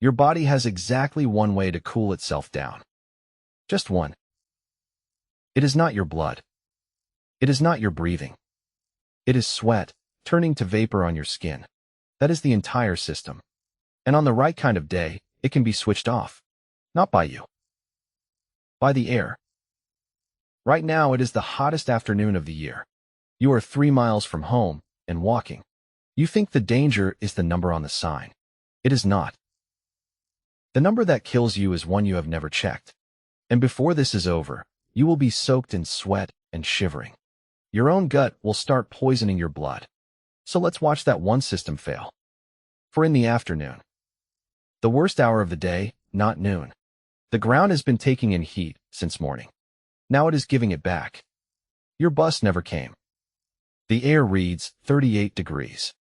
Your body has exactly one way to cool itself down. Just one. It is not your blood. It is not your breathing. It is sweat, turning to vapor on your skin. That is the entire system. And on the right kind of day, it can be switched off. Not by you. By the air. Right now, it is the hottest afternoon of the year. You are 3 miles from home and walking. You think the danger is the number on the sign. It is not. The number that kills you is one you have never checked. And before this is over, you will be soaked in sweat and shivering. Your own gut will start poisoning your blood. So let's watch that one system fail. For in the afternoon, the worst hour of the day, not noon. The ground has been taking in heat since morning. Now it is giving it back. Your bus never came. The air reads 38 degrees.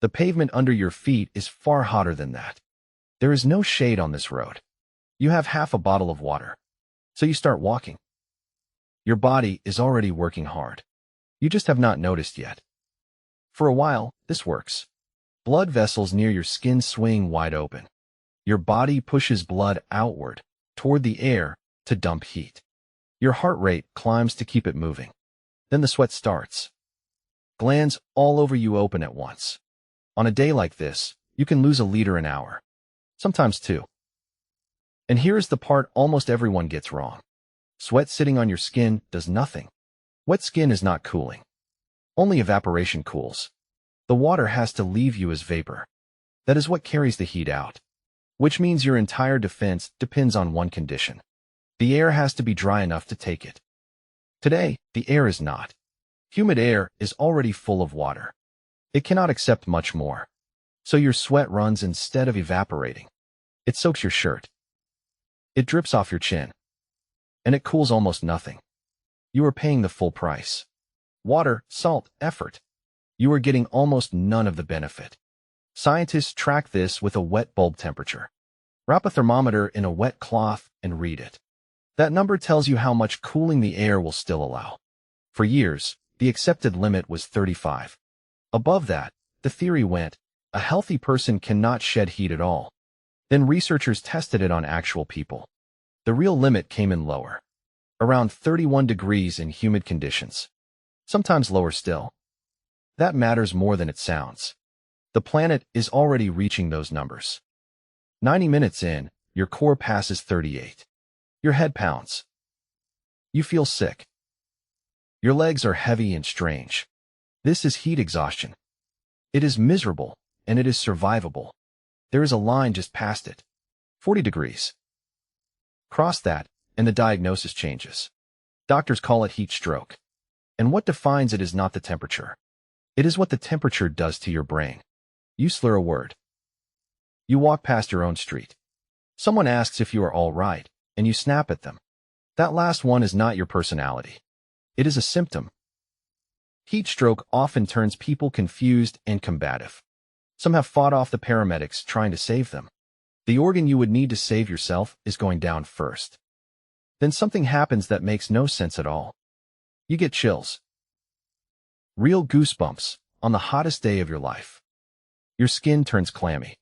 The pavement under your feet is far hotter than that. There is no shade on this road. You have half a bottle of water. So you start walking. Your body is already working hard. You just have not noticed yet. For a while, this works. Blood vessels near your skin swing wide open. Your body pushes blood outward, toward the air, to dump heat. Your heart rate climbs to keep it moving. Then the sweat starts. Glands all over you open at once. On a day like this, you can lose a liter an hour. Sometimes 2. And here is the part almost everyone gets wrong. Sweat sitting on your skin does nothing. Wet skin is not cooling. Only evaporation cools. The water has to leave you as vapor. That is what carries the heat out. Which means your entire defense depends on one condition. The air has to be dry enough to take it. Today, the air is not. Humid air is already full of water. It cannot accept much more. So your sweat runs instead of evaporating. It soaks your shirt. It drips off your chin. And it cools almost nothing. You are paying the full price. Water, salt, effort. You are getting almost none of the benefit. Scientists track this with a wet bulb temperature. Wrap a thermometer in a wet cloth and read it. That number tells you how much cooling the air will still allow. For years, the accepted limit was 35. Above that, the theory went, a healthy person cannot shed heat at all. Then researchers tested it on actual people. The real limit came in lower. Around 31 degrees in humid conditions. Sometimes lower still. That matters more than it sounds. The planet is already reaching those numbers. 90 minutes in, your core passes 38. Your head pounds. You feel sick. Your legs are heavy and strange. This is heat exhaustion. It is miserable, and it is survivable. There is a line just past it. 40 degrees. Cross that, and the diagnosis changes. Doctors call it heat stroke. And what defines it is not the temperature. It is what the temperature does to your brain. You slur a word. You walk past your own street. Someone asks if you are all right, and you snap at them. That last one is not your personality. It is a symptom. Heat stroke often turns people confused and combative. Some have fought off the paramedics trying to save them. The organ you would need to save yourself is going down first. Then something happens that makes no sense at all. You get chills. Real goosebumps on the hottest day of your life. Your skin turns clammy.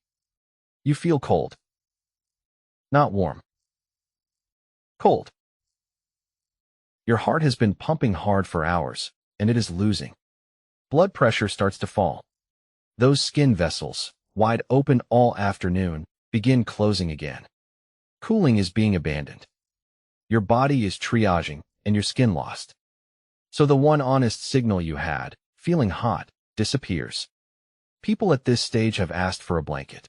You feel cold. Not warm. Cold. Your heart has been pumping hard for hours, and it is losing. Blood pressure starts to fall. Those skin vessels, wide open all afternoon, begin closing again. Cooling is being abandoned. Your body is triaging, and your skin lost. So the one honest signal you had, feeling hot, disappears. People at this stage have asked for a blanket.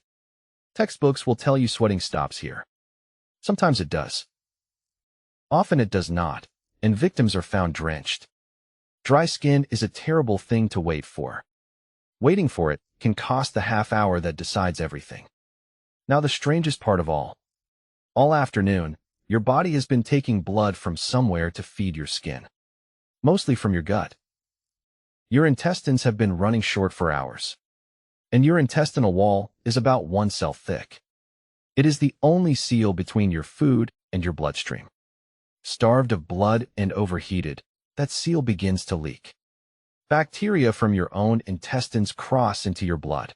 Textbooks will tell you sweating stops here. Sometimes it does. Often it does not, and victims are found drenched. Dry skin is a terrible thing to wait for. Waiting for it can cost the half hour that decides everything. Now the strangest part of all afternoon, your body has been taking blood from somewhere to feed your skin. Mostly from your gut. Your intestines have been running short for hours. And your intestinal wall is about 1 cell thick. It is the only seal between your food and your bloodstream. Starved of blood and overheated, that seal begins to leak. Bacteria from your own intestines cross into your blood.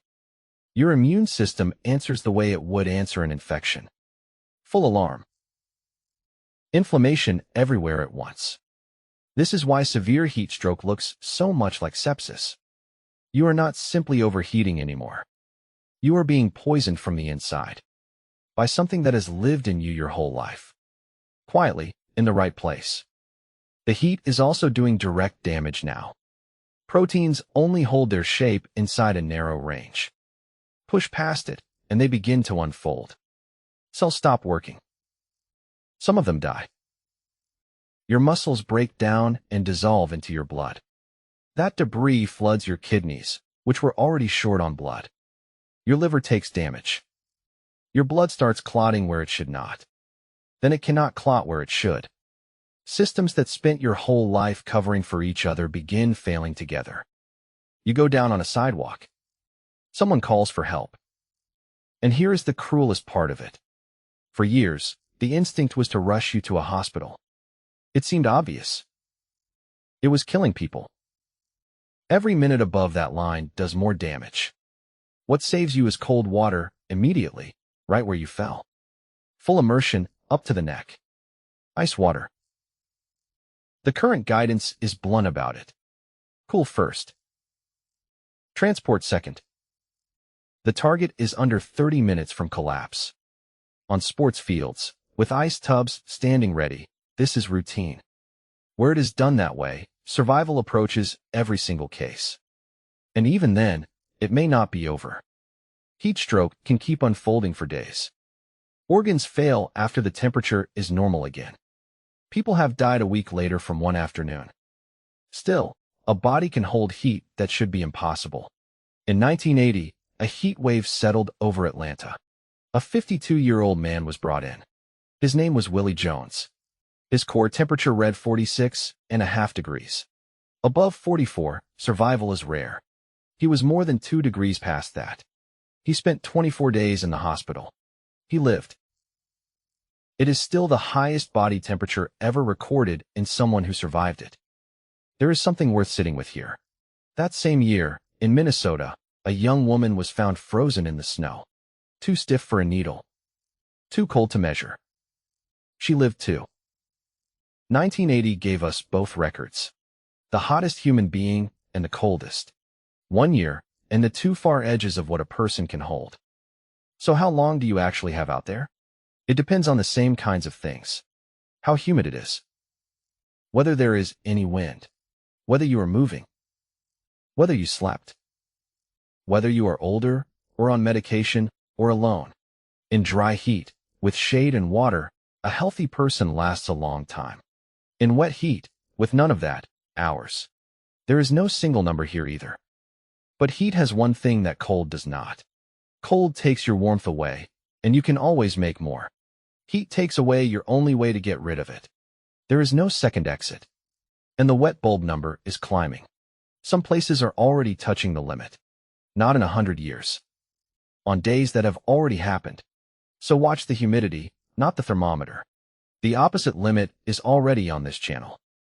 Your immune system answers the way it would answer an infection. Full alarm. Inflammation everywhere at once. This is why severe heat stroke looks so much like sepsis. You are not simply overheating anymore. You are being poisoned from the inside by something that has lived in you your whole life. Quietly, in the right place. The heat is also doing direct damage now. Proteins only hold their shape inside a narrow range. Push past it, and they begin to unfold. Cells stop working. Some of them die. Your muscles break down and dissolve into your blood. That debris floods your kidneys, which were already short on blood. Your liver takes damage. Your blood starts clotting where it should not. Then it cannot clot where it should. Systems that spent your whole life covering for each other begin failing together. You go down on a sidewalk. Someone calls for help. And here is the cruelest part of it. For years, the instinct was to rush you to a hospital. It seemed obvious. It was killing people. Every minute above that line does more damage. What saves you is cold water, immediately, right where you fell. Full immersion, up to the neck. Ice water. The current guidance is blunt about it. Cool first. Transport second. The target is under 30 minutes from collapse. On sports fields, with ice tubs standing ready, this is routine. Where it is done that way, survival approaches every single case. And even then, it may not be over. Heat stroke can keep unfolding for days. Organs fail after the temperature is normal again. People have died a week later from one afternoon. Still, a body can hold heat that should be impossible. In 1980, a heat wave settled over Atlanta. A 52-year-old man was brought in. His name was Willie Jones. His core temperature read 46.5 degrees. Above 44, survival is rare. He was more than 2 degrees past that. He spent 24 days in the hospital. He lived. It is still the highest body temperature ever recorded in someone who survived it. There is something worth sitting with here. That same year, in Minnesota, a young woman was found frozen in the snow. Too stiff for a needle. Too cold to measure. She lived too. 1980 gave us both records. The hottest human being and the coldest. 1 year, and the two far edges of what a person can hold. So how long do you actually have out there? It depends on the same kinds of things. How humid it is. Whether there is any wind. Whether you are moving. Whether you slept. Whether you are older, or on medication, or alone. In dry heat, with shade and water, a healthy person lasts a long time. In wet heat, with none of that, hours. There is no single number here either. But heat has one thing that cold does not. Cold takes your warmth away, and you can always make more. Heat takes away your only way to get rid of it. There is no second exit. And the wet bulb number is climbing. Some places are already touching the limit. Not in 100 years. On days that have already happened. So watch the humidity, not the thermometer. The opposite limit is already on this channel.